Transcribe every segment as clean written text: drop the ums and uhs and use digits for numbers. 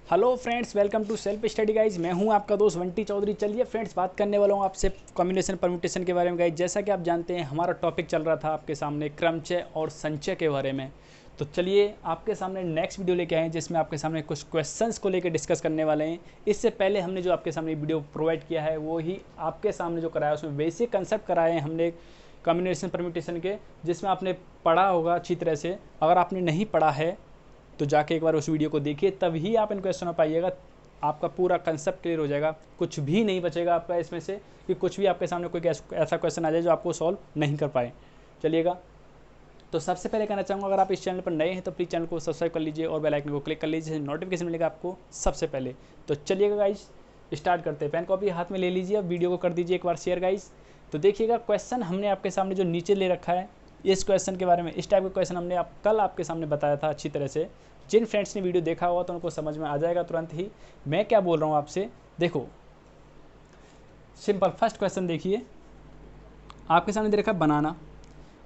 Hello friends, welcome to self study guys. मैं हूं आपका दोस्त वंटी चौधरी। चलिए फ्रेंड्स, बात करने वाला हूं आपसे कॉम्बिनेशन परम्यूटेशन के बारे में। गाइज, जैसा कि आप जानते हैं हमारा टॉपिक चल रहा था आपके सामने क्रमचय और संचय के बारे में। तो चलिए आपके सामने नेक्स्ट वीडियो लेके आए हैं जिसमें आपके सामने कुछ क्वेश्चंस को लेकर डिस्कस करने वाले हैं। इससे पहले हमने जो आपके सामने वीडियो प्रोवाइड किया है वो ही आपके सामने जो कराया उसमें बेसिक कंसेप्ट कराए हैं हमने कॉम्बिनेशन परम्यूटेशन के, जिसमें आपने पढ़ा होगा अच्छी तरह से। अगर आपने नहीं पढ़ा है तो जाके एक बार उस वीडियो को देखिए, तभी आप इन क्वेश्चन पाइएगा। आपका पूरा कंसेप्ट क्लियर हो जाएगा, कुछ भी नहीं बचेगा आपका इसमें से कि कुछ भी आपके सामने कोई ऐसा क्वेश्चन आ जाए जो आपको सॉल्व नहीं कर पाए। चलिएगा, तो सबसे पहले कहना चाहूँगा, अगर आप इस चैनल पर नए हैं तो प्लीज़ चैनल को सब्सक्राइब कर लीजिए और बेल आइकन को क्लिक कर लीजिए, नोटिफिकेशन मिलेगा आपको सबसे पहले। तो चलिएगा गाइज, स्टार्ट करते हैं। पेन कॉपी हाथ में ले लीजिए, अब वीडियो को कर दीजिए एक बार शेयर गाइज। तो देखिएगा, क्वेश्चन हमने आपके सामने जो नीचे ले रखा है, इस क्वेश्चन के बारे में, इस टाइप का क्वेश्चन हमने कल आपके सामने बताया था अच्छी तरह से। जिन फ्रेंड्स ने वीडियो देखा होगा तो उनको समझ में आ जाएगा तुरंत ही मैं क्या बोल रहा हूँ आपसे। देखो सिंपल, फर्स्ट क्वेश्चन देखिए, आपके सामने दे रखा है बनाना।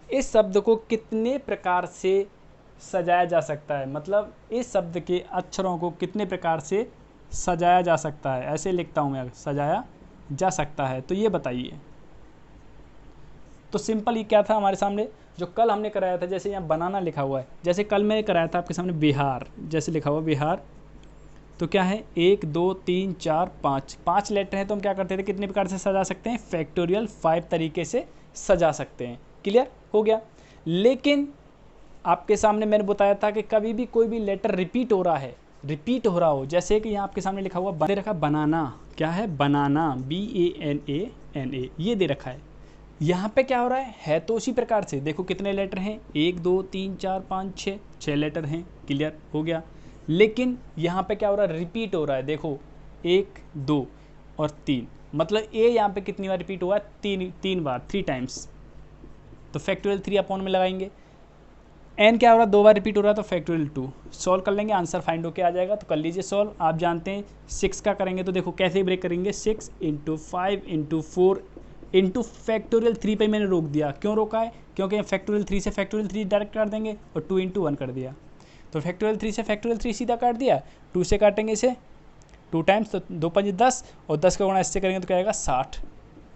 इस शब्द को कितने प्रकार से सजाया जा सकता है, मतलब इस शब्द के अक्षरों को कितने प्रकार से सजाया जा सकता है। ऐसे लिखता हूँ मैं, सजाया जा सकता है, तो ये बताइए। तो सिंपल ये क्या था हमारे सामने जो कल हमने कराया था, जैसे यहाँ बनाना लिखा हुआ है, जैसे कल मैंने कराया था आपके सामने बिहार, जैसे लिखा हुआ बिहार, तो क्या है 1 2 3 4 5 5 लेटर हैं, तो हम क्या करते थे, कितने प्रकार से सजा सकते हैं, फैक्टोरियल 5 तरीके से सजा सकते हैं। क्लियर हो गया। लेकिन आपके सामने मैंने बताया था कि कभी भी कोई भी लेटर रिपीट हो रहा है, रिपीट हो रहा हो, जैसे कि यहाँ आपके सामने लिखा हुआ दे रखा बनाना, क्या है बनाना, BANANA, ये दे रखा है। यहाँ पे क्या हो रहा है तो उसी प्रकार से देखो कितने लेटर हैं, 1 2 3 4 5 6 लेटर हैं। क्लियर हो गया। लेकिन यहाँ पे क्या हो रहा है, रिपीट हो रहा है। देखो 1 2 और 3, मतलब ए यहाँ पे कितनी बार रिपीट हुआ है, तीन बार, 3 टाइम्स। तो फैक्टोरियल 3 अपॉन में लगाएंगे। एन क्या हो रहा है, 2 बार रिपीट हो रहा है, तो फैक्टोरियल 2। सॉल्व कर लेंगे, आंसर फाइंड होके आ जाएगा। तो कर लीजिए सॉल्व। आप जानते हैं 6 का करेंगे तो देखो कैसे ब्रेक करेंगे, 6 × 5 × 4 इंटू फैक्टोरियल 3 पे मैंने रोक दिया। क्यों रोका है, क्योंकि फैक्टोरियल 3 से फैक्टोरियल 3 डायरेक्ट काट देंगे और 2 × 1 कर दिया। तो फैक्टोरियल 3 से फैक्टोरियल 3 सीधा काट दिया, 2 से काटेंगे इसे 2 टाइम्स, तो 2 5 10, और 10 का गुणा इससे करेंगे तो क्या आएगा 60।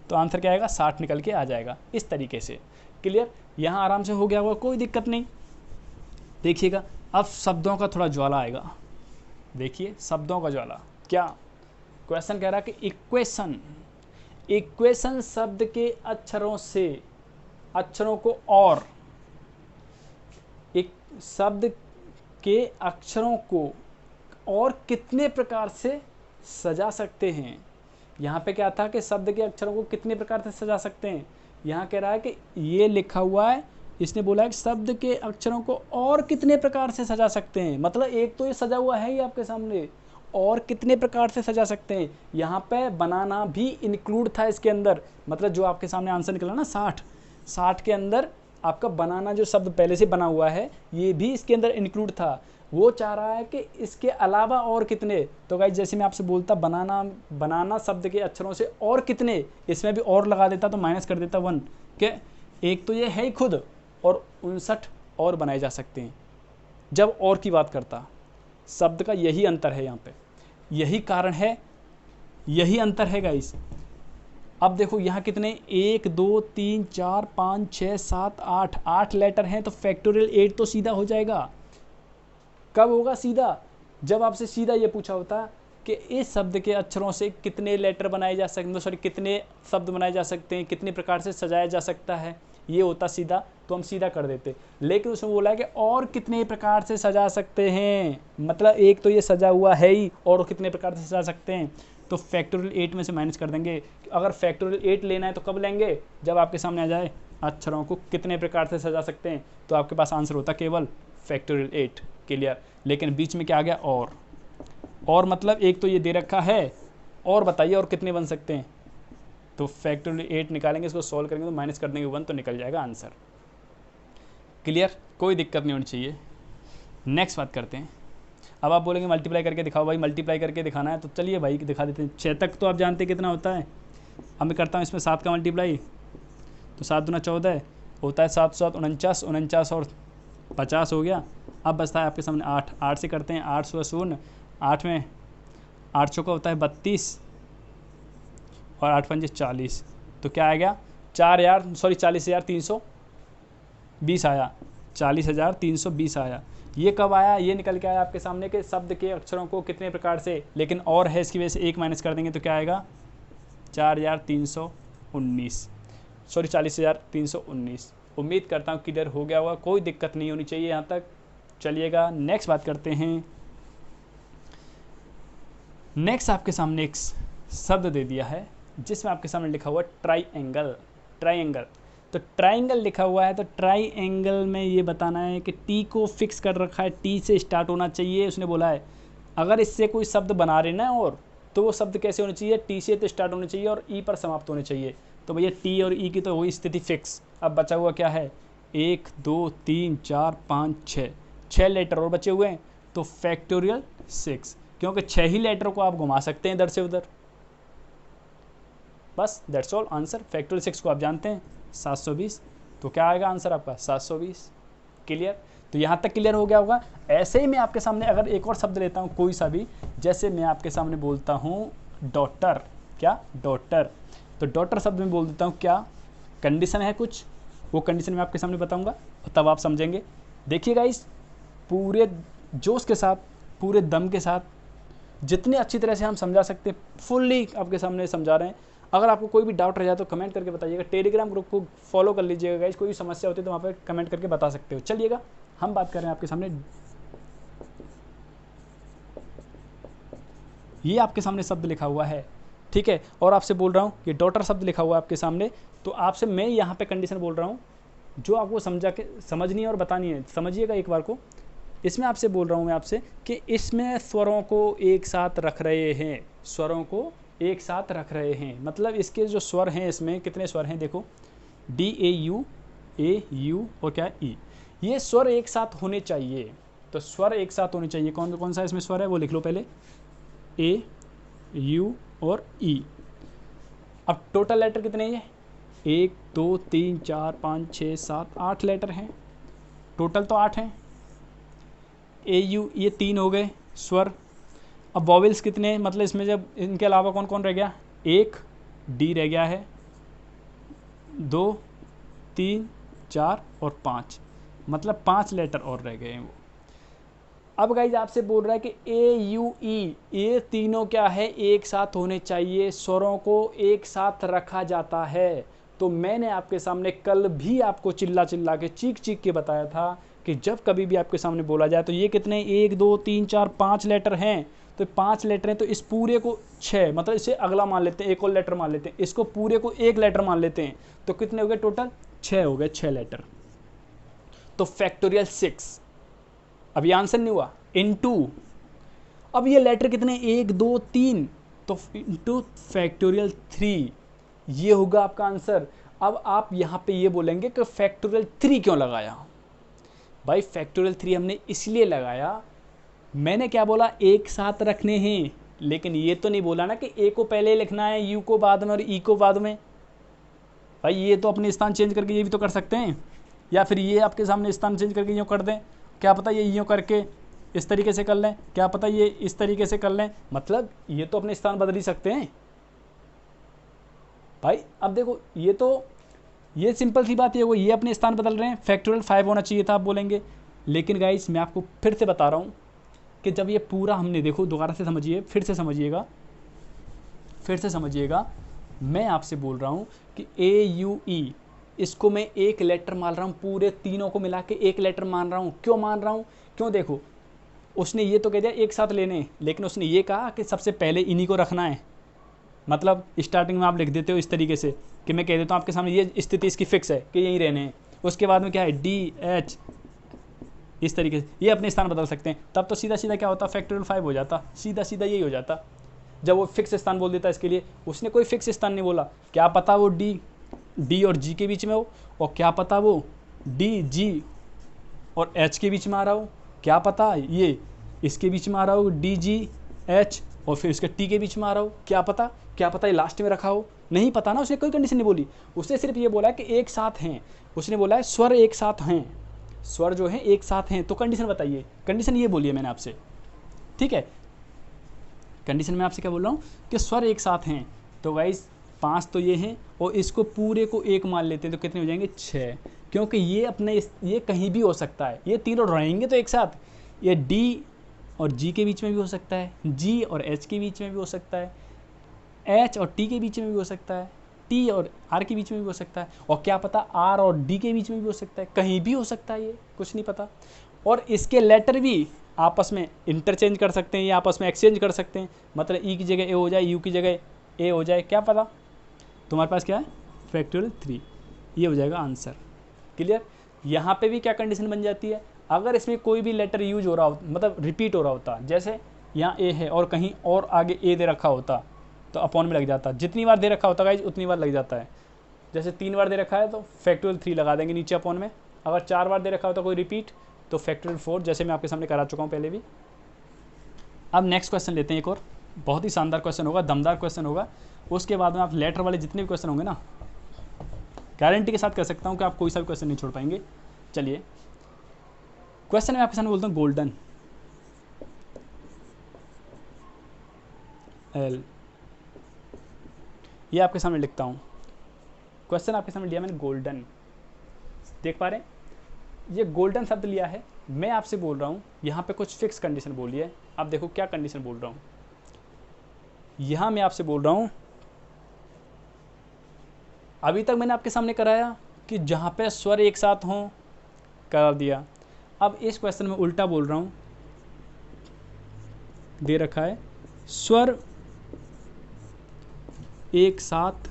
तो आंसर क्या आएगा, 60 निकल के आ जाएगा इस तरीके से। क्लियर, यहाँ आराम से हो गया होगा, कोई दिक्कत नहीं। देखिएगा अब शब्दों का थोड़ा ज्वाला आएगा। देखिए शब्दों का ज्वाला, क्या क्वेश्चन कह रहा है कि इक्वेशन शब्द के अक्षरों को और एक शब्द के अक्षरों को और कितने प्रकार से सजा सकते हैं। यहाँ पे क्या था कि शब्द के अक्षरों को कितने प्रकार से सजा सकते हैं। यहाँ कह रहा है कि ये लिखा हुआ है, इसने बोला है कि शब्द के अक्षरों को और कितने प्रकार से सजा सकते हैं, मतलब एक तो ये सजा हुआ है ही आपके सामने, और कितने प्रकार से सजा सकते हैं। यहाँ पे बनाना भी इंक्लूड था इसके अंदर, मतलब जो आपके सामने आंसर निकला ना 60 के अंदर आपका बनाना जो शब्द पहले से बना हुआ है ये भी इसके अंदर इंक्लूड था। वो चाह रहा है कि इसके अलावा और कितने। तो गाइस जैसे मैं आपसे बोलता बनाना शब्द के अक्षरों से और कितने, इसमें भी और लगा देता तो माइनस कर देता 1 के, एक तो ये है ही खुद, और 59 और बनाए जा सकते हैं जब और की बात करता। शब्द का यही अंतर है, यहाँ पे यही कारण है, यही अंतर है गाइस। अब देखो यहाँ कितने 1 2 3 4 5 6 7 8 लेटर हैं, तो फैक्टोरियल 8 तो सीधा हो जाएगा। कब होगा सीधा, जब आपसे सीधा ये पूछा होता कि इस शब्द के अक्षरों से कितने लेटर बनाए जा सकते हैं, सॉरी कितने शब्द बनाए जा सकते हैं, कितने प्रकार से सजाया जा सकता है, ये होता सीधा, तो हम सीधा कर देते। लेकिन उसमें बोला है कि और कितने प्रकार से सजा सकते हैं, मतलब एक तो ये सजा हुआ है ही, और कितने प्रकार से सजा सकते हैं, तो फैक्टोरियल 8 में से माइनस कर देंगे। अगर फैक्टोरियल 8 लेना है तो कब लेंगे, जब आपके सामने आ जाए अक्षरों को कितने प्रकार से सजा सकते हैं, तो आपके पास आंसर होता केवल फैक्टोरियल 8। क्लियर। लेकिन बीच में क्या आ गया, और मतलब एक तो ये दे रखा है, और बताइए और कितने बन सकते हैं। तो फैक्टोरियल 8 निकालेंगे, इसको सॉल्व करेंगे तो माइनस कर देंगे 1, तो निकल जाएगा आंसर। क्लियर, कोई दिक्कत नहीं होनी चाहिए। नेक्स्ट बात करते हैं। अब आप बोलेंगे मल्टीप्लाई करके दिखाओ भाई, मल्टीप्लाई करके दिखाना है, तो चलिए भाई दिखा देते हैं। 6 तक तो आप जानते हैं कितना होता है। अब मैं करता हूँ इसमें 7 का मल्टीप्लाई, तो 7 दूना 14 होता है, 7 7 49, 49 और 50 हो गया। अब बचता है आपके सामने 8 से करते हैं, 8 6 0 8 में 8 चौका होता है 32 और 8 पंजे 40, तो क्या आएगा 40,320 आया, 40,320 आया। ये कब आया, ये निकल के आया आपके सामने के शब्द के अक्षरों को कितने प्रकार से, लेकिन और है इसकी वजह से 1 माइनस कर देंगे तो क्या आएगा 40,319, सॉरी 40,319। उम्मीद करता हूँ क्लियर हो गया होगा, कोई दिक्कत नहीं होनी चाहिए यहाँ तक। चलिएगा नेक्स्ट बात करते हैं। नेक्स्ट आपके सामने एक शब्द दे दिया है जिसमें आपके सामने लिखा हुआ ट्राइएंगल। ट्राइएंगल, तो ट्राइएंगल लिखा हुआ है, तो ट्राइएंगल में ये बताना है कि टी को फिक्स कर रखा है, टी से स्टार्ट होना चाहिए। उसने बोला है अगर इससे कोई शब्द बना रहे ना, और तो वो शब्द कैसे होने चाहिए, टी से तो स्टार्ट होने चाहिए और ई पर समाप्त होने चाहिए। तो भैया टी और ई की तो वही स्थिति फिक्स। अब बचा हुआ क्या है, 1 2 3 4 5 6 लेटर और बचे हुए हैं, तो फैक्टोरियल 6, क्योंकि 6 ही लेटर को आप घुमा सकते हैं इधर से उधर। बस दैट्स ऑल आंसर। फैक्टोरियल 6 को आप जानते हैं 720, तो क्या आएगा आंसर आपका 720। क्लियर, तो यहाँ तक क्लियर हो गया होगा। ऐसे ही मैं आपके सामने अगर एक और शब्द लेता हूँ कोई सा भी, जैसे मैं आपके सामने बोलता हूँ डॉटर, क्या डॉटर, तो डॉटर शब्द में बोल देता हूँ क्या, कंडीशन है कुछ, वो कंडीशन मैं आपके सामने बताऊँगा तब आप समझेंगे। देखिएगा इस पूरे जोश के साथ, पूरे दम के साथ, जितने अच्छी तरह से हम समझा सकते हैं फुल्ली आपके सामने समझा रहे हैं। अगर आपको कोई भी डाउट रह जाए तो कमेंट करके बताइएगा। टेलीग्राम ग्रुप को फॉलो कर लीजिएगा गाइस, कोई भी समस्या होती है तो वहाँ पर कमेंट करके बता सकते हो। चलिएगा हम बात कर रहे हैं आपके सामने, ये आपके सामने शब्द लिखा हुआ है, ठीक है, और आपसे बोल रहा हूँ ये डॉटर शब्द लिखा हुआ है आपके सामने, तो आपसे मैं यहाँ पे कंडीशन बोल रहा हूँ जो आपको समझनी है और बतानी है। समझिएगा एक बार को, इसमें आपसे बोल रहा हूँ मैं आपसे कि इसमें स्वरों को एक साथ रख रहे हैं, स्वरों को एक साथ रख रहे हैं, मतलब इसके जो स्वर हैं, इसमें कितने स्वर हैं देखो, डी ए यू और क्या ई, ये स्वर एक साथ होने चाहिए। तो स्वर एक साथ होने चाहिए, कौन कौन सा इसमें स्वर है वो लिख लो पहले, ए यू और ई। अब टोटल लेटर कितने हैं, 1 2 3 4 5 6 7 8 लेटर हैं, टोटल तो 8 हैं। ए यू ये 3 हो गए स्वर। अब वॉवेल्स कितने हैं, मतलब इसमें जब इनके अलावा कौन कौन रह गया, 1 डी रह गया है, 2 3 4 और 5, मतलब 5 लेटर और रह गए हैं वो। अब गाइज आपसे बोल रहा है कि ए यू ई, ये तीनों क्या है, एक साथ होने चाहिए, स्वरों को एक साथ रखा जाता है। तो मैंने आपके सामने कल भी आपको चिल्ला चिल्ला के चीख चीख के बताया था कि जब कभी भी आपके सामने बोला जाए तो ये कितने, 1 2 3 4 5 लेटर हैं, तो 5 लेटर हैं, तो इस पूरे को 6, मतलब इसे अगला मान लेते हैं, एक और लेटर मान लेते हैं, इसको पूरे को एक लेटर मान लेते हैं, तो कितने हो गए टोटल, 6 हो गए, 6 लेटर। तो फैक्टोरियल 6, अभी आंसर नहीं हुआ, इनटू, अब ये लेटर कितने, 1 2 3, तो इनटू फैक्टोरियल 3, ये होगा आपका आंसर। अब आप यहाँ पे ये बोलेंगे कि फैक्टोरियल 3 क्यों लगाया, भाई फैक्टोरियल 3 हमने इसलिए लगाया, मैंने क्या बोला, एक साथ रखने हैं, लेकिन ये तो नहीं बोला ना कि ए को पहले लिखना है, यू को बाद में और ई को बाद में। भाई ये तो अपने स्थान चेंज करके ये भी तो कर सकते हैं, या फिर ये आपके सामने स्थान चेंज करके यूँ कर दें, क्या पता ये यूँ करके इस तरीके से कर लें, क्या पता ये इस तरीके से कर लें, मतलब ये तो अपने स्थान बदल ही सकते हैं भाई। अब देखो ये तो, ये सिंपल सी बात है, वो ये अपने स्थान बदल रहे हैं, फैक्टोरियल 5 होना चाहिए था आप बोलेंगे। लेकिन गाइस मैं आपको फिर से बता रहा हूँ कि जब ये पूरा हमने, देखो दोबारा से समझिए, फिर से समझिएगा, मैं आपसे बोल रहा हूँ कि ए यू ई, इसको मैं एक लेटर मान रहा हूँ, पूरे तीनों को मिला के एक लेटर मान रहा हूँ। क्यों मान रहा हूँ, क्यों, देखो उसने ये तो कह दिया एक साथ लेने, लेकिन उसने ये कहा कि सबसे पहले इन्हीं को रखना है, मतलब स्टार्टिंग में आप लिख देते हो इस तरीके से कि मैं कह देता हूँ आपके सामने ये स्थिति इसकी फिक्स है कि यहीं रहने हैं, उसके बाद में क्या है, डी एच, इस तरीके से ये अपने स्थान बदल सकते हैं, तब तो सीधा सीधा क्या होता, फैक्टोरियल 5 हो जाता, सीधा सीधा यही हो जाता। जब वो फिक्स स्थान बोल देता, इसके लिए उसने कोई फिक्स स्थान नहीं बोला, क्या पता वो डी और जी के बीच में हो, और क्या पता वो डी जी और एच के बीच में आ रहा हो, क्या पता ये इसके बीच में आ रहा हो, डी जी एच, और फिर इसके टी के बीच में आ रहा हो, क्या पता ये लास्ट में रखा हो, नहीं पता ना। उसने कोई कंडीशन नहीं बोली, उसने सिर्फ ये बोला कि एक साथ हैं, उसने बोला है स्वर एक साथ हैं, स्वर जो हैं एक साथ हैं, तो कंडीशन बताइए, कंडीशन ये बोलिए मैंने आपसे, ठीक है। कंडीशन में आपसे क्या बोल रहा हूँ कि स्वर एक साथ हैं। तो गाइज 5 तो ये हैं और इसको पूरे को 1 मान लेते हैं तो कितने हो जाएंगे 6, क्योंकि ये अपने ये कहीं भी हो सकता है, ये तीनों रहेंगे तो एक साथ, ये डी और जी के बीच में भी हो सकता है, जी और एच के बीच में भी हो सकता है, एच और टी के बीच में भी हो सकता है, टी और आर के बीच में भी हो सकता है, और क्या पता आर और डी के बीच में भी हो सकता है, कहीं भी हो सकता है, ये कुछ नहीं पता। और इसके लेटर भी आपस में इंटरचेंज कर सकते हैं, ये आपस में एक्सचेंज कर सकते हैं, मतलब ई की जगह ए हो जाए, यू की जगह ए हो जाए, क्या पता। तुम्हारे पास क्या है फैक्टोरियल 3, ये हो जाएगा आंसर। क्लियर। यहाँ पे भी क्या कंडीशन बन जाती है, अगर इसमें कोई भी लेटर यूज हो रहा हो, मतलब रिपीट हो रहा होता, जैसे यहाँ ए है और कहीं और आगे ए दे रखा होता तो अपॉन में लग जाता, जितनी बार दे रखा होता गाइज उतनी बार लग जाता है। जैसे 3 बार दे रखा है तो फैक्टोरियल 3 लगा देंगे नीचे अपॉन में, अगर 4 बार दे रखा होता कोई रिपीट तो फैक्टोरियल 4, जैसे मैं आपके सामने करा चुका हूँ पहले भी। अब नेक्स्ट क्वेश्चन लेते हैं, एक और बहुत ही शानदार क्वेश्चन होगा, दमदार क्वेश्चन होगा। उसके बाद में आप लेटर वाले जितने भी क्वेश्चन होंगे ना, गारंटी के साथ कह सकता हूँ कि आप कोई सा भी क्वेश्चन नहीं छोड़ पाएंगे। चलिए क्वेश्चन मैं आपके सामने बोलता हूँ गोल्डन, एल, ये आपके सामने लिखता हूँ, क्वेश्चन आपके सामने लिया मैंने गोल्डन, देख पा रहे हैं, ये गोल्डन शब्द लिया है। मैं आपसे बोल रहा हूँ यहाँ पे कुछ फिक्स कंडीशन बोली है। अब देखो क्या कंडीशन बोल रहा हूँ, यहाँ मैं आपसे बोल रहा हूँ, अभी तक मैंने आपके सामने कराया कि जहाँ पे स्वर एक साथ हों कर दिया। अब इस क्वेश्चन में उल्टा बोल रहा हूँ, दे रखा है स्वर एक साथ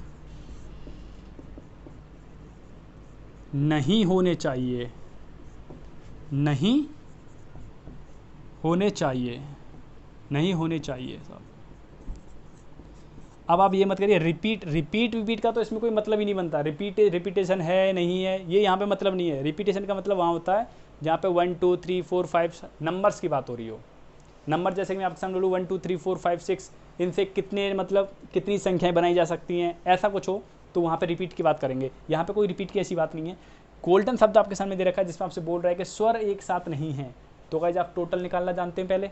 नहीं होने चाहिए, नहीं होने चाहिए, नहीं होने चाहिए साहब। अब आप ये मत करिए रिपीट का तो इसमें कोई मतलब ही नहीं बनता, रिपीटेशन है नहीं है ये यहाँ पे मतलब नहीं है। रिपीटेशन का मतलब वहाँ होता है जहाँ पे 1 2 3 4 5 नंबर्स की बात हो रही हो। नंबर जैसे कि मैं आपके सामने बोलूँ 1 2 3 4 5 6, इनसे कितने मतलब कितनी संख्याएं बनाई जा सकती हैं, ऐसा कुछ हो तो वहाँ पे रिपीट की बात करेंगे। यहाँ पे कोई रिपीट की ऐसी बात नहीं है। गोल्डन शब्द आपके सामने दे रखा है जिसमें आपसे बोल रहा है कि स्वर एक साथ नहीं है। तो गाइस आप टोटल निकालना जानते हैं, पहले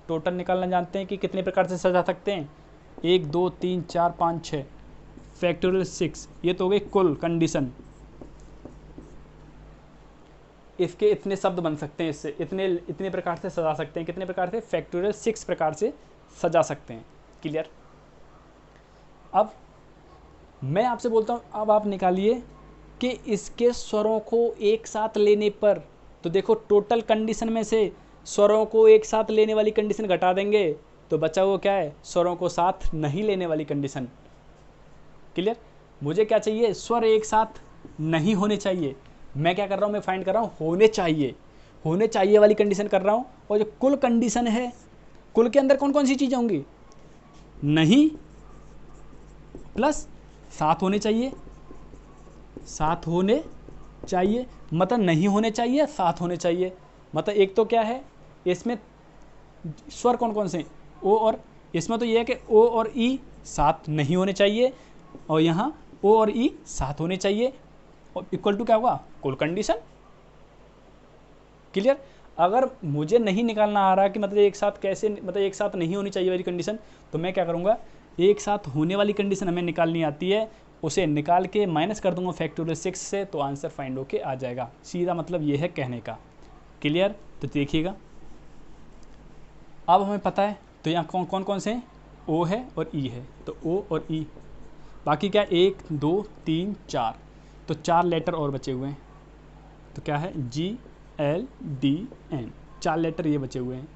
टोटल निकालना जानते हैं कि कितने प्रकार से सजा सकते हैं, 1 2 3 4 5 6 फैक्टोरियल 6, ये तो हो गई कुल कंडीशन। इसके इतने शब्द बन सकते हैं, इससे इतने प्रकार से सजा सकते हैं, कितने प्रकार से, फैक्टोरियल 6 प्रकार से सजा सकते हैं। क्लियर। अब मैं आपसे बोलता हूँ, अब आप निकालिए कि इसके स्वरों को एक साथ लेने पर, तो देखो टोटल कंडीशन में से स्वरों को एक साथ लेने वाली कंडीशन घटा देंगे तो बचा हुआ क्या है, स्वरों को साथ नहीं लेने वाली कंडीशन। क्लियर। मुझे क्या चाहिए, स्वर एक साथ नहीं होने चाहिए। मैं क्या कर रहा हूँ, मैं फाइंड कर रहा हूँ होने चाहिए वाली कंडीशन कर रहा हूँ। और जो कुल कंडीशन है, कुल के अंदर कौन कौन सी चीज़ें होंगी, नहीं प्लस साथ होने चाहिए, साथ होने चाहिए मतलब नहीं होने चाहिए, साथ होने चाहिए। मतलब एक तो क्या है इसमें स्वर कौन कौन से, ओ और, इसमें तो ये है कि ओ और ई साथ नहीं होने चाहिए और यहाँ ओ और ई साथ होने चाहिए, और इक्वल टू क्या होगा, कुल कंडीशन। क्लियर। अगर मुझे नहीं निकालना आ रहा कि मतलब एक साथ कैसे, मतलब एक साथ नहीं होनी चाहिए वाली कंडीशन, तो मैं क्या करूँगा, एक साथ होने वाली कंडीशन हमें निकालनी आती है, उसे निकाल के माइनस कर दूंगा फैक्टोरियल 6 से, तो आंसर फाइंड होके आ जाएगा। सीधा मतलब ये है कहने का। क्लियर। तो देखिएगा अब हमें पता है तो यहाँ कौन कौन से हैं, ओ है और ई है, तो ओ और ई, बाकी क्या 1 2 3 4, तो 4 लेटर और बचे हुए हैं, तो क्या है G L D N, 4 letter ये बचे हुए हैं।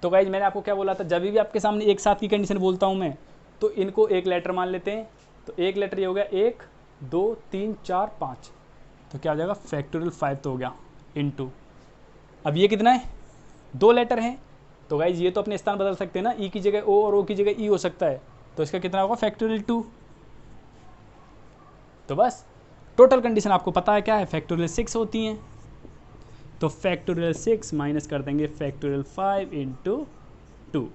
तो गाइज मैंने आपको क्या बोला था, जब भी आपके सामने एक साथ की कंडीशन बोलता हूँ मैं, तो इनको एक लेटर मान लेते हैं। तो एक लेटर ये हो गया 1 2 3 4 5, तो क्या हो जाएगा फैक्टोरियल 5 तो हो गया इनटू, अब ये कितना है, 2 लेटर हैं, तो गाइज ये तो अपने स्थान बदल सकते हैं ना, ई की जगह ओ और ओ की जगह ई हो सकता है, तो इसका कितना होगा फैक्टोरियल 2। तो बस टोटल कंडीशन आपको पता है क्या है, फैक्टोरियल 6 होती हैं, तो फैक्टोरियल 6 माइनस कर देंगे फैक्टोरियल 5 इंटू 2,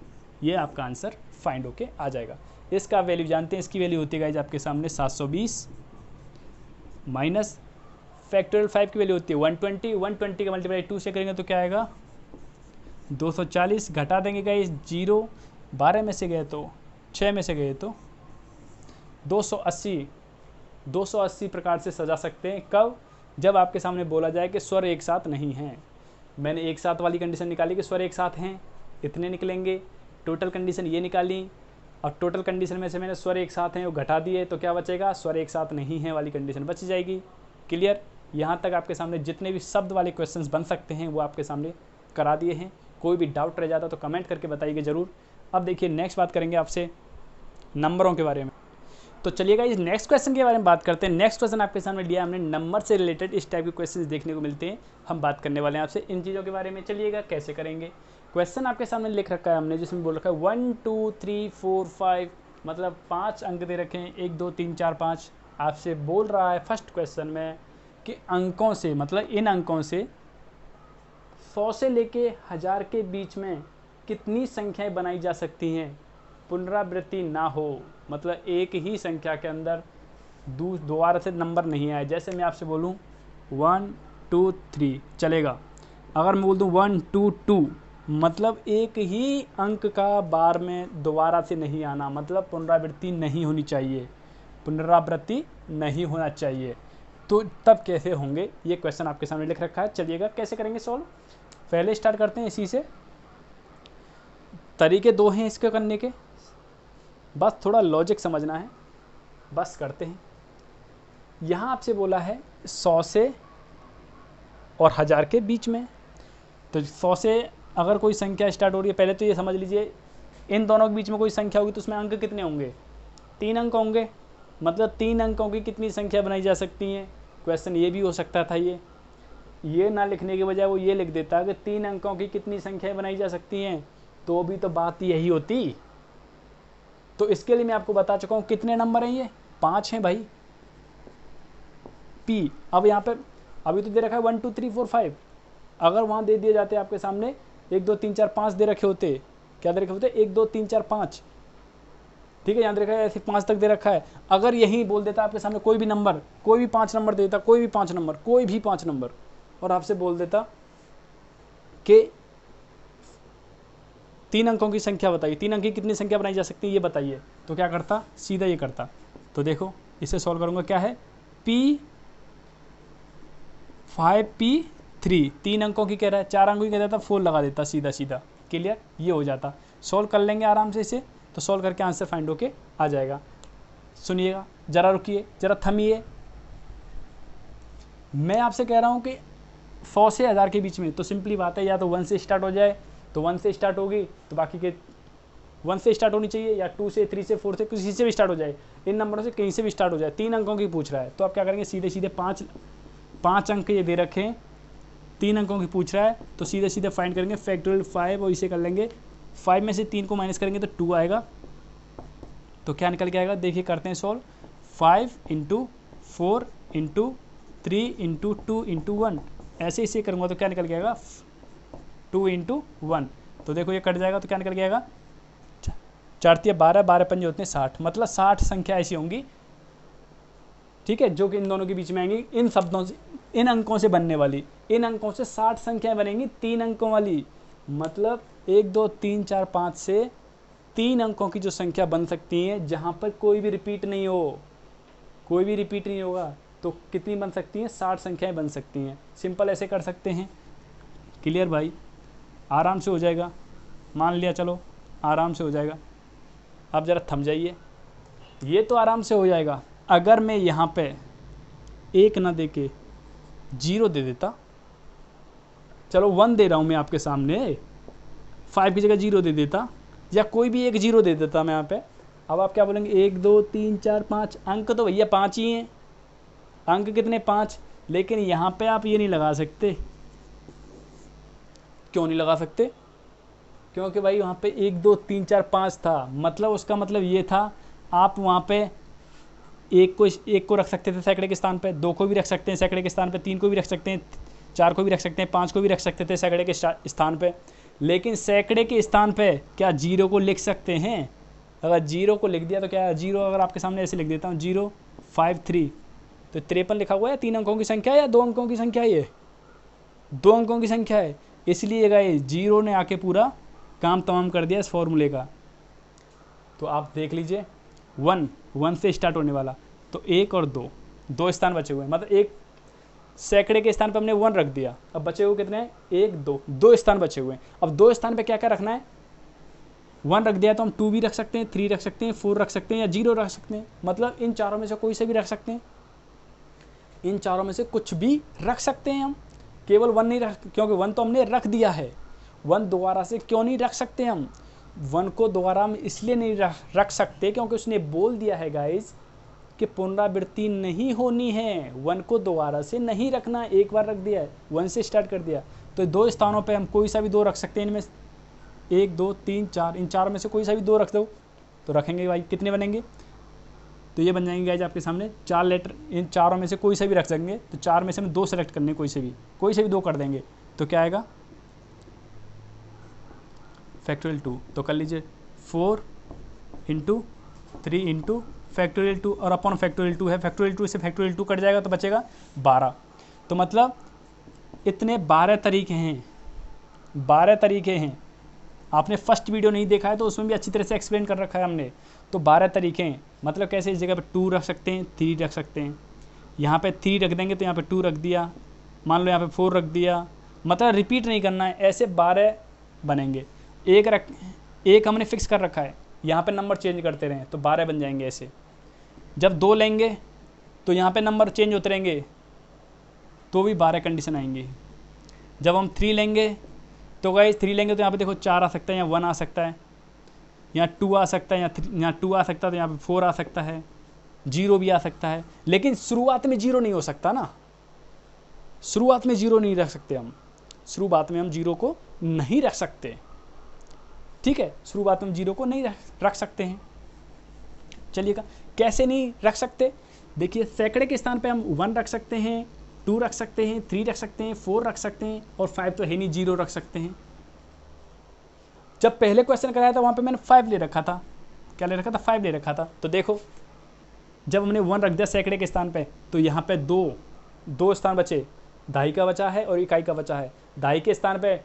ये आपका आंसर फाइंड होके आ जाएगा। इसका वैल्यू जानते हैं, इसकी वैल्यू होती है गाइज आपके सामने 720 माइनस फैक्टोरियल 5 की वैल्यू होती है 120, 120 का मल्टीप्लाई 2 से करेंगे तो क्या आएगा 240, घटा देंगे गाइज 0, 12 में से गए तो 6 में से गए तो 280 प्रकार से सजा सकते हैं। कब? जब आपके सामने बोला जाए कि स्वर एक साथ नहीं हैं। मैंने एक साथ वाली कंडीशन निकाली कि स्वर एक साथ हैं, इतने निकलेंगे। टोटल कंडीशन ये निकाली, और टोटल कंडीशन में से मैंने स्वर एक साथ हैं वो घटा दिए, तो क्या बचेगा? स्वर एक साथ नहीं है वाली कंडीशन बच जाएगी। क्लियर? यहाँ तक आपके सामने जितने भी शब्द वाले क्वेश्चंस बन सकते हैं वो आपके सामने करा दिए हैं। कोई भी डाउट रह जाता तो कमेंट करके बताइए ज़रूर। अब देखिए नेक्स्ट बात करेंगे आपसे नंबरों के बारे में। तो चलिएगा इस नेक्स्ट क्वेश्चन के बारे में बात करते हैं। नेक्स्ट क्वेश्चन आपके सामने दिया हमने, नंबर से रिलेटेड इस टाइप के क्वेश्चन देखने को मिलते हैं। हम बात करने वाले हैं आपसे इन चीज़ों के बारे में। चलिएगा कैसे करेंगे। क्वेश्चन आपके सामने लिख रखा है हमने, जिसमें बोल रखा है 1 2 3 4 5, मतलब 5 अंक दे रखे हैं, 1 2 3 4 5। आपसे बोल रहा है फर्स्ट क्वेश्चन में कि अंकों से, मतलब इन अंकों से 100 से लेके 1000 के बीच में कितनी संख्याएं बनाई जा सकती हैं पुनरावृत्ति ना हो, मतलब एक ही संख्या के अंदर दोबारा से नंबर नहीं आए। जैसे मैं आपसे बोलूं 1 2 3 चलेगा, अगर मैं बोल दूं 1 2 2, मतलब एक ही अंक का बार में दोबारा से नहीं आना, मतलब पुनरावृत्ति नहीं होनी चाहिए, पुनरावृत्ति नहीं होना चाहिए। तो तब कैसे होंगे, ये क्वेश्चन आपके सामने लिख रखा है। चलिएगा कैसे करेंगे सॉल्व। पहले स्टार्ट करते हैं इसी से। तरीके दो हैं इसके करने के, बस थोड़ा लॉजिक समझना है, बस करते हैं। यहाँ आपसे बोला है 100 से और 1000 के बीच में, तो 100 से अगर कोई संख्या स्टार्ट हो रही है, पहले तो ये समझ लीजिए इन दोनों के बीच में कोई संख्या होगी तो उसमें अंक कितने होंगे? 3 अंक होंगे, मतलब 3 अंकों की कितनी संख्या बनाई जा सकती हैं। क्वेश्चन ये भी हो सकता था, ये ना लिखने के बजाय वो ये लिख देता कि 3 अंकों की कितनी संख्याएं बनाई जा सकती हैं, तो भी तो बात यही होती। तो इसके लिए मैं आपको बता चुका हूँ कितने नंबर हैं, ये 5 हैं भाई। पी अब यहाँ पे अभी तो दे रखा है 1 2 3 4 5, अगर वहाँ दे दिए जाते आपके सामने 1 2 3 4 5 दे रखे होते, क्या दे रखे होते? 1 2 3 4 5, ठीक है। यहाँ दे रखा है ऐसे 5 तक दे रखा है। अगर यही बोल देता आपके सामने कोई भी नंबर, कोई भी 5 नंबर देता, कोई भी 5 नंबर, कोई भी 5 नंबर, और आपसे बोल देता कि 3 अंकों की संख्या बताइए, 3 अंक की कितनी संख्या बनाई जा सकती है ये बताइए, तो क्या करता? सीधा ये करता। तो देखो इसे सॉल्व करूँगा, क्या है? P5P3, 3 अंकों की कह रहा है, 4 अंकों की कह देता, 4 लगा देता सीधा सीधा। क्लियर? ये हो जाता। सॉल्व कर लेंगे आराम से इसे, तो सॉल्व करके आंसर फाइंड होके आ जाएगा। सुनिएगा जरा, रुकिए जरा, थमिए। मैं आपसे कह रहा हूँ कि 100 से 1000 के बीच में, तो सिंपली बात है, या तो 1 से स्टार्ट हो जाए तो 1 से स्टार्ट होगी, तो बाकी के 1 से स्टार्ट होनी चाहिए, या 2 से 3 से 4 से किसी से भी स्टार्ट हो जाए, इन नंबरों से कहीं से भी स्टार्ट हो जाए। 3 अंकों की पूछ रहा है, तो आप क्या करेंगे? सीधे सीधे 5 अंक ये दे रखे हैं, 3 अंकों की पूछ रहा है, तो सीधे सीधे फाइंड करेंगे फैक्टोरियल 5, और इसे कर लेंगे 5 में से 3 को माइनस करेंगे तो 2 आएगा। तो क्या निकल के आएगा? देखिए करते हैं सॉल्व। 5 × 4 × 3 × 2 × 1, ऐसे इसे करूँगा तो क्या निकल के आएगा? 2 × 1। तो देखो ये कट जाएगा तो क्या निकल के आएगा? 4 × 12, 12 पंजे होते हैं 60, मतलब 60 संख्या ऐसी होंगी, ठीक है, जो कि इन दोनों के बीच में आएंगी, इन शब्दों से, इन अंकों से बनने वाली। इन अंकों से 60 संख्याएं बनेंगी 3 अंकों वाली, मतलब 1 2 3 4 5 से 3 अंकों की जो संख्या बन सकती है, जहां पर कोई भी रिपीट नहीं हो, कोई भी रिपीट नहीं होगा, तो कितनी बन सकती हैं? 60 संख्याएं बन सकती हैं। सिंपल ऐसे कर सकते हैं। क्लियर भाई? आराम से हो जाएगा, मान लिया, चलो आराम से हो जाएगा। अब ज़रा थम जाइए, ये तो आराम से हो जाएगा। अगर मैं यहाँ पे 1 ना दे के 0 दे देता, चलो 1 दे रहा हूँ मैं आपके सामने, 5 की जगह 0 दे देता, या कोई भी एक 0 दे देता मैं यहाँ पे, अब आप क्या बोलेंगे? 1 2 3 4 5, अंक तो भैया 5 ही हैं, अंक कितने? 5। लेकिन यहाँ पे आप ये नहीं लगा सकते। क्यों नहीं लगा सकते? क्योंकि भाई वहाँ पे 1 2 3 4 5 था, मतलब उसका मतलब ये था, आप वहाँ पे एक को रख सकते थे सैकड़े के स्थान पे, 2 को भी रख सकते हैं सैकड़े के स्थान पे, 3 को भी रख सकते हैं, 4 को भी रख सकते हैं, 5 को भी रख सकते थे सैकड़े के स्थान पे। लेकिन सैकड़े के स्थान पे क्या 0 को लिख सकते हैं? अगर 0 को लिख दिया तो क्या है? 0 अगर आपके सामने ऐसे लिख देता हूँ 0 5 3, तो 53 लिखा हुआ है। 3 अंकों की संख्या है या 2 अंकों की संख्या है? ये 2 अंकों की संख्या है, इसलिए ये 0 ने आके पूरा काम तमाम कर दिया इस फॉर्मूले का। तो आप देख लीजिए 1 से स्टार्ट होने वाला, तो 1 और 2 स्थान बचे हुए हैं, मतलब एक सैकड़े के स्थान पर हमने 1 रख दिया। अब बचे हुए कितने हैं? 1 2 स्थान बचे हुए हैं। अब 2 स्थान पे क्या क्या रखना है? 1 रख दिया तो हम 2 भी रख सकते हैं, 3 रख सकते हैं, 4 रख सकते हैं या 0 रख सकते हैं। मतलब इन चारों में से कोई से भी रख सकते हैं, इन चारों में से कुछ भी रख सकते हैं हम, केवल 1 नहीं रख, क्योंकि 1 तो हमने रख दिया है। 1 दोबारा से क्यों नहीं रख सकते हम? 1 को दोबारा हम इसलिए नहीं रख सकते क्योंकि उसने बोल दिया है गाइज कि पुनरावृत्ति नहीं होनी है। 1 को दोबारा से नहीं रखना, एक बार रख दिया है, 1 से स्टार्ट कर दिया। तो 2 स्थानों पे हम कोई सा भी 2 रख सकते हैं, इनमें 1 2 3 4, इन चारों में से कोई सा भी 2 रख दो तो रखेंगे भाई। कितने बनेंगे? तो ये बन जाएंगे गाइज आपके सामने 4 लेटर, इन चारों में से कोई सा भी रख सकेंगे। तो 4 में से हमें 2 सेलेक्ट करने, कोई से भी 2 कर देंगे। तो क्या आएगा? फैक्टोरियल 2। तो कर लीजिए 4 इंटू 3 इंटू फैक्टोरियल 2 और अपॉन फैक्टोरियल 2 है। फैक्टोरियल 2 से फैक्टोरियल 2 कट जाएगा तो बचेगा 12। तो मतलब इतने 12 तरीके हैं, 12 तरीके हैं। आपने फर्स्ट वीडियो नहीं देखा है तो उसमें भी अच्छी तरह से एक्सप्लेन कर रखा है हमने। तो 12 तरीके हैं, मतलब कैसे? इस जगह पे 2 रख सकते हैं, 3 रख सकते हैं, यहाँ पे 3 रख देंगे तो यहाँ पे 2 रख दिया, मान लो यहाँ पे 4 रख दिया, मतलब रिपीट नहीं करना है, ऐसे 12 बनेंगे। एक हमने फिक्स कर रखा है, यहाँ पे नंबर चेंज करते रहें तो 12 बन जाएंगे ऐसे। जब 2 लेंगे तो यहाँ पे नंबर चेंज होते रहेंगे तो भी 12 कंडीशन आएंगी। जब हम 3 लेंगे तो गाइस 3 लेंगे तो यहाँ पे देखो 4 आ सकता है, यहाँ 1 आ सकता है, यहाँ 2 आ सकता है, यहाँ 2 आ सकता है, तो यहाँ पे 4 आ सकता है, 0 भी आ सकता है। लेकिन शुरुआत में 0 नहीं हो सकता ना, शुरुआत में 0 नहीं रख सकते हम, शुरुआत में हम 0 को नहीं रख सकते। ठीक है, शुरुआत में 0 को नहीं रख सकते हैं। चलिएगा, कैसे नहीं रख सकते? देखिए, सैकड़े के स्थान पे हम 1 रख सकते हैं, 2 रख सकते हैं, 3 रख सकते हैं, 4 रख सकते हैं और 5 तो है नहीं, 0 रख सकते हैं। जब पहले क्वेश्चन कराया था वहाँ पे मैंने 5 ले रखा था। क्या ले रखा था? 5 ले रखा था। तो देखो, जब हमने 1 रख दिया सैकड़े के स्थान पे तो यहाँ पे 2 स्थान बचे, दहाई का बचा है और इकाई का बचा है। दहाई के स्थान पे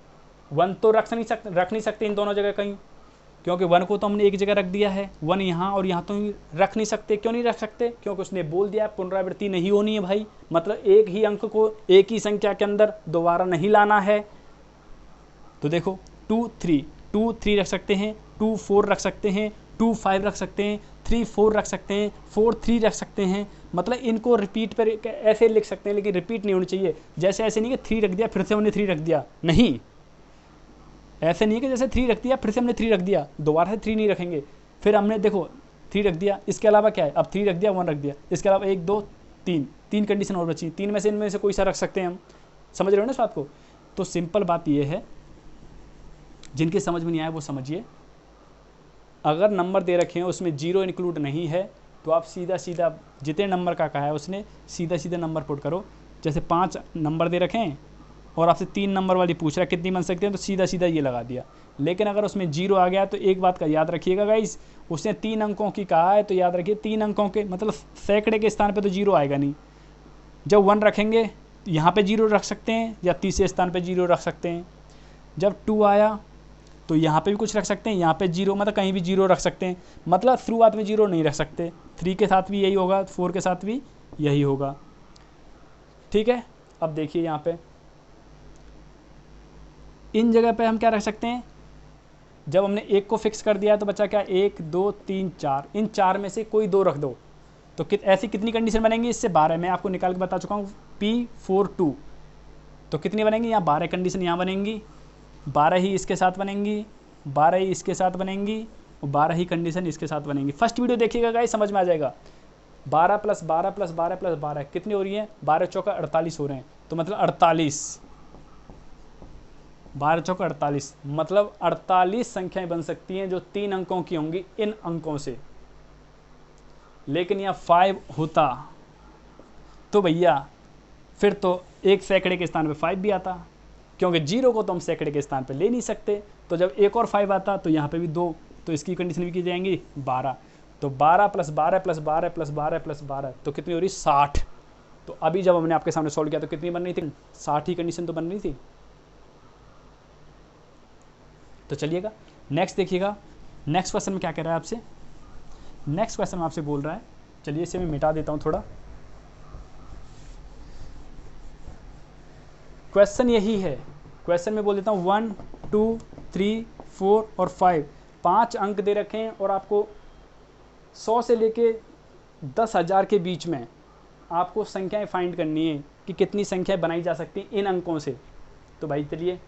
1 तो रख नहीं सकते इन दोनों जगह कहीं, क्योंकि 1 को तो हमने एक जगह रख दिया है, 1 यहाँ और यहाँ तो रख नहीं सकते। क्यों नहीं रख सकते? क्योंकि उसने बोल दिया पुनरावृत्ति नहीं होनी है भाई, मतलब एक ही अंक को एक ही संख्या के अंदर दोबारा नहीं लाना है। तो देखो 2 3 रख सकते हैं, 2 4 रख सकते हैं, 2 5 रख सकते हैं, 3 4 रख सकते हैं, 4 3 रख सकते हैं। मतलब इनको रिपीट पर ऐसे लिख सकते हैं, लेकिन रिपीट नहीं होनी चाहिए। जैसे ऐसे नहीं कि 3 रख दिया फिर से हमने 3 रख दिया, नहीं, ऐसे नहीं है कि जैसे 3 रख दिया फिर से हमने 3 रख दिया, दोबारा से 3 नहीं रखेंगे। फिर हमने देखो 3 रख दिया, इसके अलावा क्या है? अब 3 रख दिया, 1 रख दिया, इसके अलावा 1 2 3 कंडीशन और बची। 3 में से इनमें से कोई सा रख सकते हैं हम। समझ रहे हो ना इस बात को? तो सिंपल बात ये है, जिनकी समझ में नहीं आया वो समझिए। अगर नंबर दे रखे हैं उसमें 0 इंक्लूड नहीं है तो आप सीधा सीधा जितने नंबर का कहा है उसने सीधा सीधा नंबर पुट करो। जैसे 5 नंबर दे रखे हैं और आपसे 3 नंबर वाली पूछ रहा है कितनी बन सकती है, तो सीधा सीधा ये लगा दिया। लेकिन अगर उसमें 0 आ गया तो एक बात का याद रखिएगा गाइस, उसने 3 अंकों की कहा है तो याद रखिए 3 अंकों के मतलब सैकड़े के स्थान पे तो 0 आएगा नहीं। जब 1 रखेंगे तो यहाँ पे 0 रख सकते हैं या तीसरे स्थान पे 0 रख सकते हैं। जब 2 आया तो यहाँ पे भी कुछ रख सकते हैं, यहाँ पे 0, मतलब कहीं भी 0 रख सकते हैं। मतलब शुरुआत में 0 नहीं रख सकते। 3 के साथ भी यही होगा, 4 के साथ भी यही होगा। ठीक है, अब देखिए यहाँ पे इन जगह पे हम क्या रख सकते हैं? जब हमने 1 को फिक्स कर दिया तो बचा क्या? 1 2 3 4, इन 4 में से कोई 2 रख दो तो ऐसी कितनी कंडीशन बनेंगी? इससे 12 मैं आपको निकाल के बता चुका हूँ, P42। तो कितनी बनेंगी? यहाँ 12 कंडीशन यहाँ बनेंगी, 12 ही इसके साथ बनेंगी, 12 ही इसके साथ बनेंगी और 12 ही कंडीशन इसके साथ बनेंगी। फर्स्ट वीडियो देखिएगा गाइस, समझ में आ जाएगा। 12 + 12 + 12 + 12 कितनी हो रही है? 12 चौका 48 हो रहे हैं। तो मतलब 48, 12 चौका 48, मतलब 48 संख्याएं बन सकती हैं जो 3 अंकों की होंगी इन अंकों से। लेकिन यहाँ 5 होता तो भैया फिर तो एक सैकड़े के स्थान पे 5 भी आता, क्योंकि 0 को तो हम सैकड़े के स्थान पे ले नहीं सकते। तो जब एक और 5 आता तो यहाँ पे भी 2, तो इसकी कंडीशन भी की जाएंगी 12। तो 12 + 12 + 12 + 12 + 12 तो कितनी हो रही? 60। तो अभी जब हमने आपके सामने सॉल्व किया तो कितनी बन रही थी? 60 ही कंडीशन तो बन रही थी। तो चलिएगा नेक्स्ट देखिएगा, नेक्स्ट क्वेश्चन में क्या कह रहा है आपसे? नेक्स्ट क्वेश्चन आपसे बोल रहा है, चलिए इसे मैं मिटा देता हूँ थोड़ा। क्वेश्चन यही है, क्वेश्चन में बोल देता हूँ 1 2 3 4 और 5, 5 अंक दे रखे हैं और आपको 100 से लेके 10,000 के बीच में आपको संख्याएं फाइंड करनी है कि कितनी संख्याएं बनाई जा सकती हैं इन अंकों से। तो भाई चलिए,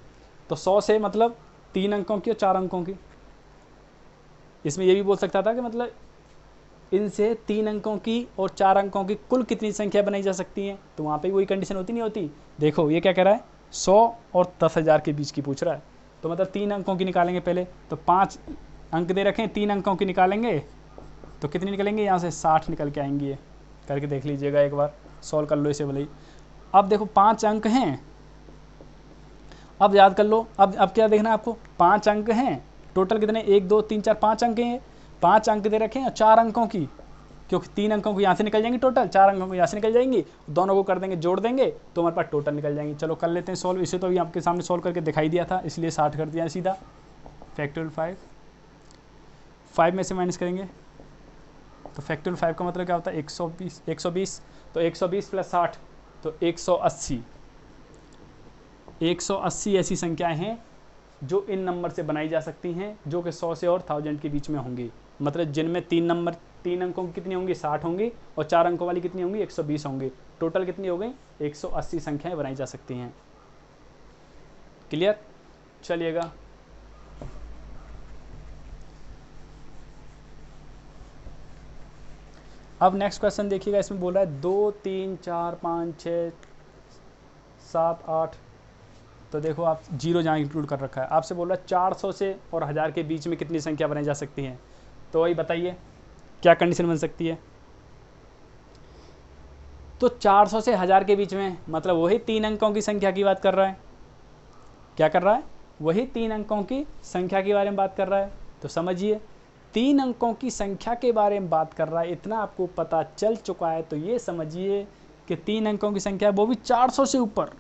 तो 100 से मतलब 3 अंकों की और 4 अंकों की। इसमें ये भी बोल सकता था कि मतलब इनसे 3 अंकों की और 4 अंकों की कुल कितनी संख्या बनाई जा सकती हैं, तो वहाँ पे वही कंडीशन होती नहीं होती। देखो ये क्या कह रहा है, 100 और 10,000 के बीच की पूछ रहा है, तो मतलब 3 अंकों की निकालेंगे पहले। तो 5 अंक दे रखें, 3 अंकों की निकालेंगे तो कितनी निकलेंगे, यहाँ से 60 निकल के आएंगी। ये करके देख लीजिएगा, एक बार सॉल्व कर लो इसे भले ही। अब देखो 5 अंक हैं, अब याद कर लो, अब क्या देखना है आपको, 5 अंक हैं, टोटल कितने, 1 2 3 4 5 अंक हैं। 5 अंक दे रखे हैं और 4 अंकों की, क्योंकि 3 अंकों को यहाँ से निकल जाएंगी टोटल, 4 अंकों को यहाँ से निकल जाएंगी, दोनों को कर देंगे जोड़ देंगे तो हमारे पास टोटल निकल जाएंगी। चलो कर लेते हैं सॉल्व। इसे तो अभी आपके सामने सॉल्व करके दिखाई दिया था, इसलिए 60 कर दिया सीधा। फैक्टोरियल 5 में से माइनस करेंगे तो फैक्टोरियल 5 का मतलब क्या होता है, 120। तो 120 प्लस 60 तो 180। 180 ऐसी संख्याएं हैं जो इन नंबर से बनाई जा सकती हैं, जो कि 100 से और 1000 के बीच में होंगी। मतलब जिनमें 3 अंकों की कितनी होंगी, 60 होंगी, और 4 अंकों वाली कितनी होंगी, 120 होंगी। टोटल कितनी हो गई, 180 संख्याएं बनाई जा सकती हैं। क्लियर, चलिएगा। अब नेक्स्ट क्वेश्चन देखिएगा, इसमें बोल रहा है 2 3 4 5 6 7 8। तो देखो आप जीरो जहाँ इंक्लूड कर रखा है, आपसे बोल रहा है 400 से और 1000 के बीच में कितनी संख्या बनाई जा सकती हैं। तो वही बताइए क्या कंडीशन बन सकती है। तो 400 से 1000 के बीच में मतलब वही 3 अंकों की संख्या की बात कर रहा है। क्या कर रहा है, वही 3 अंकों की संख्या के बारे में बात कर रहा है। तो समझिए 3 अंकों की संख्या के बारे में बात कर रहा है, इतना आपको पता चल चुका है। तो ये समझिए कि 3 अंकों की संख्या, वो भी 400 से ऊपर।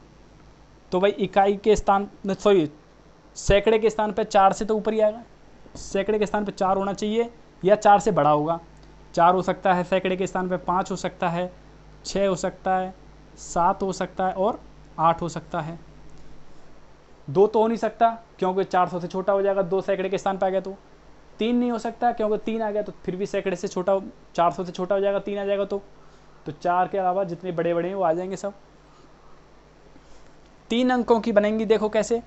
तो भाई इकाई के स्थान, सॉरी सैकड़े के स्थान पर 4 से तो ऊपर ही आएगा। सैकड़े के स्थान पर 4 होना चाहिए या 4 से बड़ा होगा। 4 हो सकता है, सैकड़े के स्थान पर 5 हो सकता है, 6 हो सकता है, 7 हो सकता है और 8 हो सकता है। 2 तो हो नहीं सकता क्योंकि 400 से छोटा हो जाएगा, 2 सैकड़े के स्थान पर आ गया। तो 3 नहीं हो सकता क्योंकि 3 आ गया तो फिर भी सैकड़े से छोटा, 400 से छोटा हो जाएगा, 3 आ जाएगा। तो 4 के अलावा जितने बड़े बड़े हैं वो आ जाएंगे सब। 3 अंकों की बनेंगी, देखो कैसे,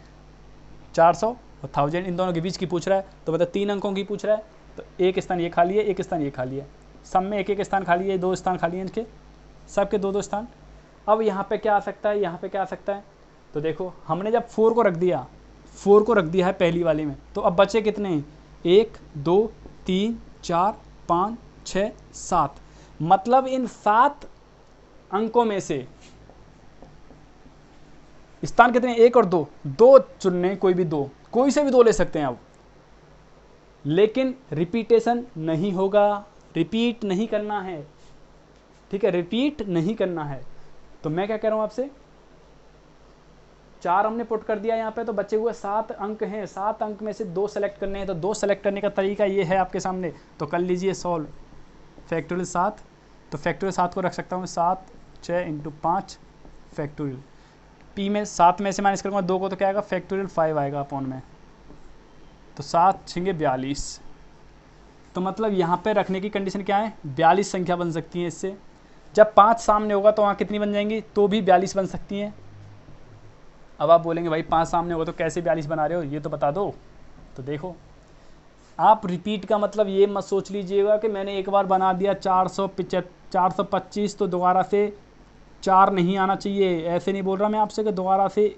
400 और 1000 इन दोनों के बीच की पूछ रहा है। तो मतलब 3 अंकों की पूछ रहा है, तो एक स्थान ये खाली है, एक स्थान ये खाली है, सब में एक एक स्थान खाली है, 2 स्थान खाली हैं इनके, सबके 2 2 स्थान। अब यहाँ पे क्या आ सकता है, यहाँ पे क्या आ सकता है। तो देखो हमने जब 4 को रख दिया, 4 को रख दिया है पहली वाली में, तो अब बचे कितने हैं, 1 2 3 4 5 6 7। मतलब इन 7 अंकों में से स्थान कितने, 1 और 2, 2 चुनने, कोई भी 2, कोई से भी 2 ले सकते हैं आप, लेकिन रिपीटेशन नहीं होगा, रिपीट नहीं करना है। ठीक है, रिपीट नहीं करना है। तो मैं क्या कह रहा हूं आपसे, 4 हमने पुट कर दिया यहाँ पे, तो बचे हुए 7 अंक हैं, 7 अंक में से 2 सेलेक्ट करने हैं। तो 2 सेलेक्ट करने का तरीका ये है आपके सामने, तो कर लीजिए सॉल्व। फैक्टोरियल 7, तो फैक्टोरियल 7 को रख सकता हूँ 7 6 × 5 फैक्टोरियल। पी में 7 में से माइनस करूँगा 2 को, तो क्या आएगा, फैक्टोरियल 5 आएगा अपॉन में। तो 7 6 42। तो मतलब यहाँ पे रखने की कंडीशन क्या है, 42 संख्या बन सकती है इससे। जब 5 सामने होगा तो वहाँ कितनी बन जाएंगी, तो भी 42 बन सकती हैं। अब आप बोलेंगे भाई 5 सामने होगा तो कैसे 42 बना रहे हो, ये तो बता दो। तो देखो आप रिपीट का मतलब ये मत सोच लीजिएगा कि मैंने एक बार बना दिया 425 तो दोबारा से 4 नहीं आना चाहिए, ऐसे नहीं बोल रहा मैं आपसे कि दोबारा से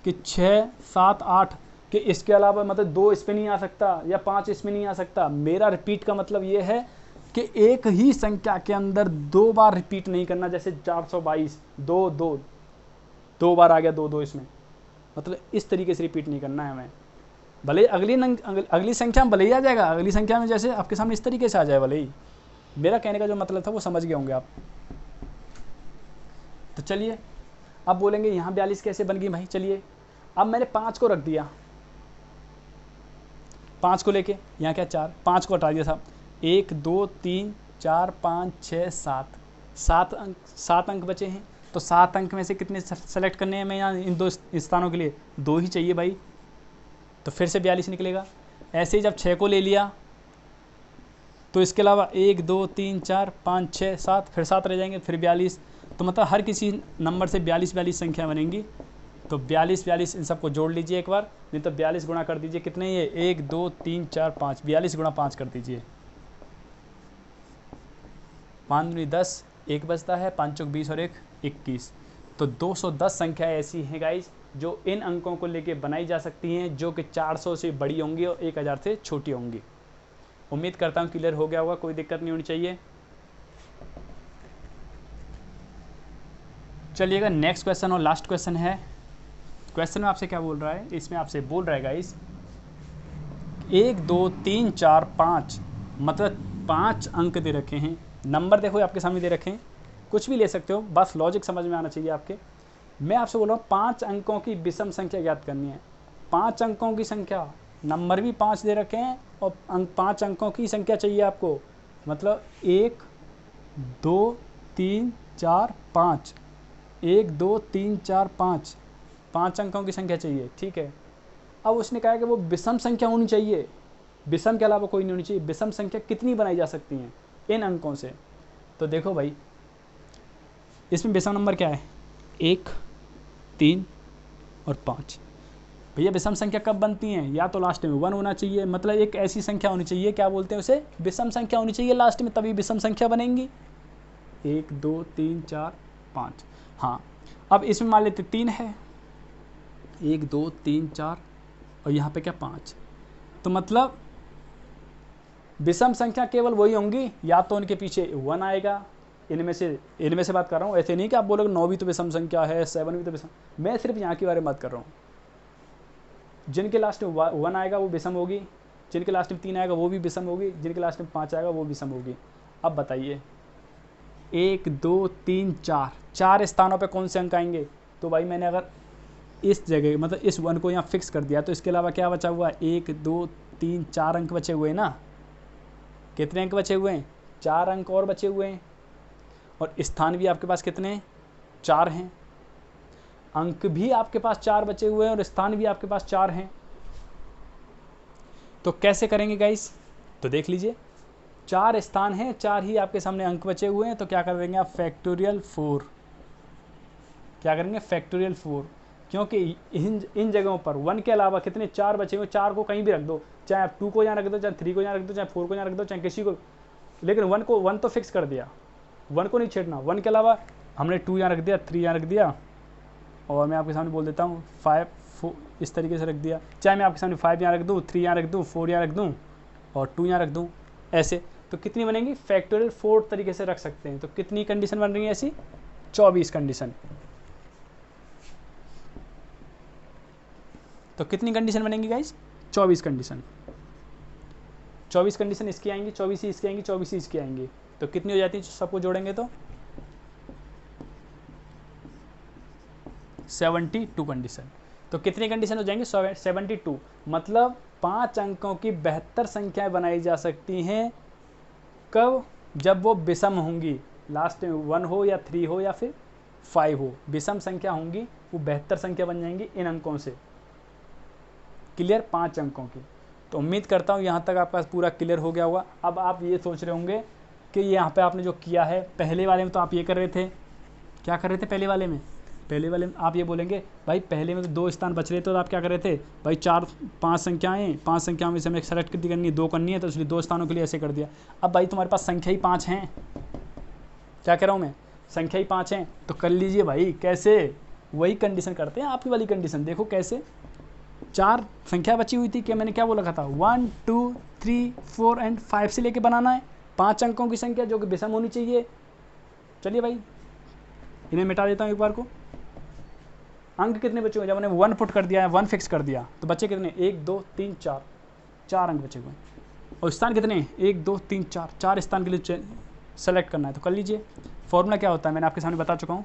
कि 6 7 8 कि इसके अलावा मतलब 2 इसमें नहीं आ सकता या 5 इसमें नहीं आ सकता। मेरा रिपीट का मतलब ये है कि एक ही संख्या के अंदर 2 बार रिपीट नहीं करना। जैसे 422 2 बार आ गया, 2 इसमें, मतलब इस तरीके से रिपीट नहीं करना है हमें। भले अगली संख्या में भले ही आ जाएगा, अगली संख्या में जैसे आपके सामने इस तरीके से आ जाए, भले ही। मेरा कहने का जो मतलब था वो समझ गए होंगे आप। तो चलिए अब बोलेंगे यहाँ 42 कैसे बन गई भाई। चलिए अब मैंने 5 को रख दिया, 5 को लेके यहाँ क्या 4, 5 को हटा दिया था, 1 2 3 4 5 6 7 7 अंक बचे हैं। तो 7 अंक में से कितने सेलेक्ट करने हैं हमें यहाँ इन दो स्थानों के लिए? 2 ही चाहिए भाई। तो फिर से 42 निकलेगा। ऐसे ही जब 6 को ले लिया तो इसके अलावा 1 2 3 4 5 6 7 फिर 7 रह जाएंगे, फिर 42। तो मतलब हर किसी नंबर से 42 संख्या बनेंगी। तो 42 इन सबको जोड़ लीजिए एक बार, नहीं तो 42 गुणा कर दीजिए। कितने ये 1 2 3 4 5, 42 गुणा 5 कर दीजिए। 5 दूनी 10, 1 बचता है, 5 चौक 20 और 1 21। तो 210 संख्या ऐसी हैं गाइज जो इन अंकों को लेके बनाई जा सकती हैं, जो कि 400 से बड़ी होंगी और 1000 से छोटी होंगी। उम्मीद करता हूँ क्लियर हो गया होगा, कोई दिक्कत नहीं होनी चाहिए। चलिएगा नेक्स्ट क्वेश्चन और लास्ट क्वेश्चन है। क्वेश्चन में आपसे क्या बोल रहा है? इसमें आपसे बोल रहा है गाइस 1 2 3 4 5, मतलब 5 अंक दे रखे हैं। नंबर देखो आपके सामने दे रखे हैं, कुछ भी ले सकते हो, बस लॉजिक समझ में आना चाहिए आपके। मैं आपसे बोल रहा हूँ 5 अंकों की विषम संख्या ज्ञात करनी है। 5 अंकों की संख्या, नंबर भी 5 दे रखे हैं और 5 अंकों की संख्या चाहिए आपको। मतलब 1 2 3 4 5, 1 2 3 4 5, 5 अंकों की संख्या चाहिए, ठीक है। अब उसने कहा कि वो विषम संख्या होनी चाहिए, विषम के अलावा कोई नहीं होनी चाहिए। विषम संख्या कितनी बनाई जा सकती हैं इन अंकों से? तो देखो भाई, इसमें विषम नंबर क्या है? 1 3 और 5। भैया विषम संख्या कब बनती हैं? या तो लास्ट में 1 होना चाहिए, मतलब एक ऐसी संख्या होनी चाहिए, क्या बोलते हैं उसे? विषम संख्या होनी चाहिए लास्ट में, तभी विषम संख्या बनेंगी। 1 2 3 4 5। हाँ, अब इसमें मान लेते 3 है, 1 2 3 4 और यहाँ पे क्या 5। तो मतलब विषम संख्या केवल वही होंगी, या तो उनके पीछे 1 आएगा। इनमें से बात कर रहा हूँ, ऐसे नहीं कि आप बोलोगे 9 भी तो विषम संख्या है, 7 भी तो विषम। मैं सिर्फ यहाँ के बारे में बात कर रहा हूँ। जिनके लास्ट में 1 आएगा वो विषम होगी, जिनके लास्ट में 3 आएगा वो भी विषम होगी, जिनके लास्ट में 5 आएगा वो विषम होगी। अब बताइए 1 2 3 4, 4 स्थानों पे कौन से अंक आएंगे? तो भाई मैंने अगर इस जगह मतलब इस 1 को यहाँ फिक्स कर दिया, तो इसके अलावा क्या बचा हुआ है? 1 2 3 4 अंक बचे हुए हैं ना। कितने अंक बचे हुए हैं? 4 अंक और बचे हुए हैं। और स्थान भी आपके पास कितने हैं? 4 हैं। अंक भी आपके पास 4 बचे हुए हैं और स्थान भी आपके पास 4 हैं। तो कैसे करेंगे गाइस? तो देख लीजिए, 4 स्थान हैं, 4 ही आपके सामने अंक बचे हुए हैं। तो क्या कर देंगे आप? फैक्टोरियल 4। क्या करेंगे? फैक्टोरियल 4। क्योंकि इन जगहों पर 1 के अलावा कितने 4 बचे हुए? 4 को कहीं भी रख दो, चाहे आप 2 को यहाँ रख दो, चाहे 3 को यहाँ रख दो, चाहे 4 को यहाँ रख दो, चाहे किसी को, लेकिन 1 तो फिक्स कर दिया, 1 को नहीं छेड़ना। 1 के अलावा हमने 2 यहाँ रख दिया, 3 यहाँ रख दिया, और मैं आपके सामने बोल देता हूँ 5 4 इस तरीके से रख दिया। चाहे मैं आपके सामने 5 यहाँ रख दूँ, 3 यहाँ रख दूँ, 4 यहाँ रख दूँ और 2 यहाँ रख दूँ, ऐसे। तो कितनी बनेंगी? फैक्टोरियल 4 तरीके से रख सकते हैं। तो कितनी कंडीशन बन रही है ऐसी? 24 कंडीशन। तो कितनी कंडीशन बनेंगी गाइस? 24 कंडीशन। 24 कंडीशन इसकी आएंगी, 24 ही इसकी आएंगी, 24 ही इसकी आएंगी। तो कितनी हो जाती है सबको जोड़ेंगे? तो 72 कंडीशन। तो कितनी कंडीशन हो जाएंगी? 72। मतलब 5 अंकों की 72 संख्याएं बनाई जा सकती हैं। कब? जब वो विषम होंगी, लास्ट में 1 हो या 3 हो या फिर 5 हो, विषम संख्या होंगी, वो 72 संख्या बन जाएंगी इन अंकों से। क्लियर? 5 अंकों की। तो उम्मीद करता हूँ यहाँ तक आपका पूरा क्लियर हो गया होगा। अब आप ये सोच रहे होंगे कि यहाँ पे आपने जो किया है, पहले वाले में तो आप ये कर रहे थे, क्या कर रहे थे पहले वाले में? पहले वाले में आप ये बोलेंगे भाई पहले में तो 2 स्थान बच रहे थे, तो आप क्या कर रहे थे भाई? 5 संख्याएँ, 5 संख्याओं में से हमें सेलेक्ट करनी है, 2 करनी है, तो इसलिए 2 स्थानों के लिए ऐसे कर दिया। अब भाई तुम्हारे पास संख्या ही 5 हैं, क्या कह रहा हूँ मैं? संख्या ही 5 हैं, तो कर लीजिए भाई। कैसे? वही कंडीशन करते हैं, आपकी वाली कंडीशन देखो कैसे। 4 संख्या बची हुई थी, क्या मैंने क्या बोला था? 1 2 3 4 एंड 5 से लेके बनाना है 5 अंकों की संख्या जो कि विषम होनी चाहिए। चलिए भाई इन्हें मिटा देता हूँ एक बार को। अंक कितने बचे हुए? जब मैंने 1 पुट कर दिया है, 1 फिक्स कर दिया, तो बच्चे कितने? 1 2 3 4, 4 अंक बचे हुए। और स्थान कितने? 1 2 3 4, 4 स्थान के लिए सेलेक्ट करना है। तो कर लीजिए। फॉर्मूला क्या होता है मैंने आपके सामने बता चुका हूँ।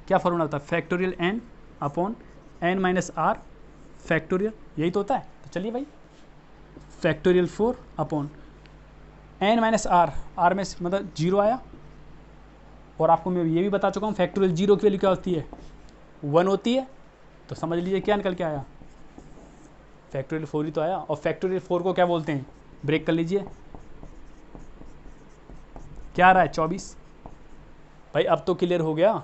क्या फॉर्मूला होता है? Factorial n upon n minus r factorial, यही तो होता है। तो चलिए भाई, factorial 4 upon n minus r, r में मतलब 0 आया। और आपको मैं ये भी बता चुका हूँ फैक्टोरियल 0 की वैल्यू क्या होती है, 1 होती है। तो समझ लीजिए क्या निकल के आया, फैक्टोरियल 4 ही तो आया। और फैक्टोरियल 4 को क्या बोलते हैं, ब्रेक कर लीजिए, क्या आ रहा है 24। भाई अब तो क्लियर हो गया।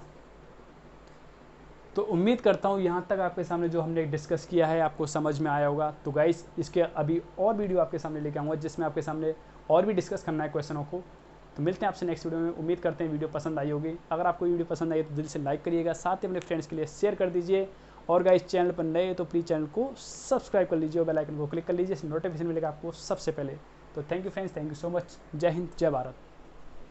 तो उम्मीद करता हूँ यहाँ तक आपके सामने जो हमने डिस्कस किया है आपको समझ में आया होगा। तो गाइस इसके अभी और वीडियो आपके सामने लेके आऊँगा जिसमें आपके सामने और भी डिस्कस करना है क्वेश्चनों को। तो मिलते हैं आपसे नेक्स्ट वीडियो में। उम्मीद करते हैं वीडियो पसंद आई होगी। अगर आपको वीडियो पसंद आई तो दिल से लाइक करिएगा, साथ ही अपने फ्रेंड्स के लिए शेयर कर दीजिए। और गाइस चैनल पर नए तो प्लीज़ चैनल को सब्सक्राइब कर लीजिए और बेल आइकन को क्लिक कर लीजिए, नोटिफिकेशन मिलेगा आपको सबसे पहले। तो thank you friends, thank you so much. जय हिंद, जय भारत।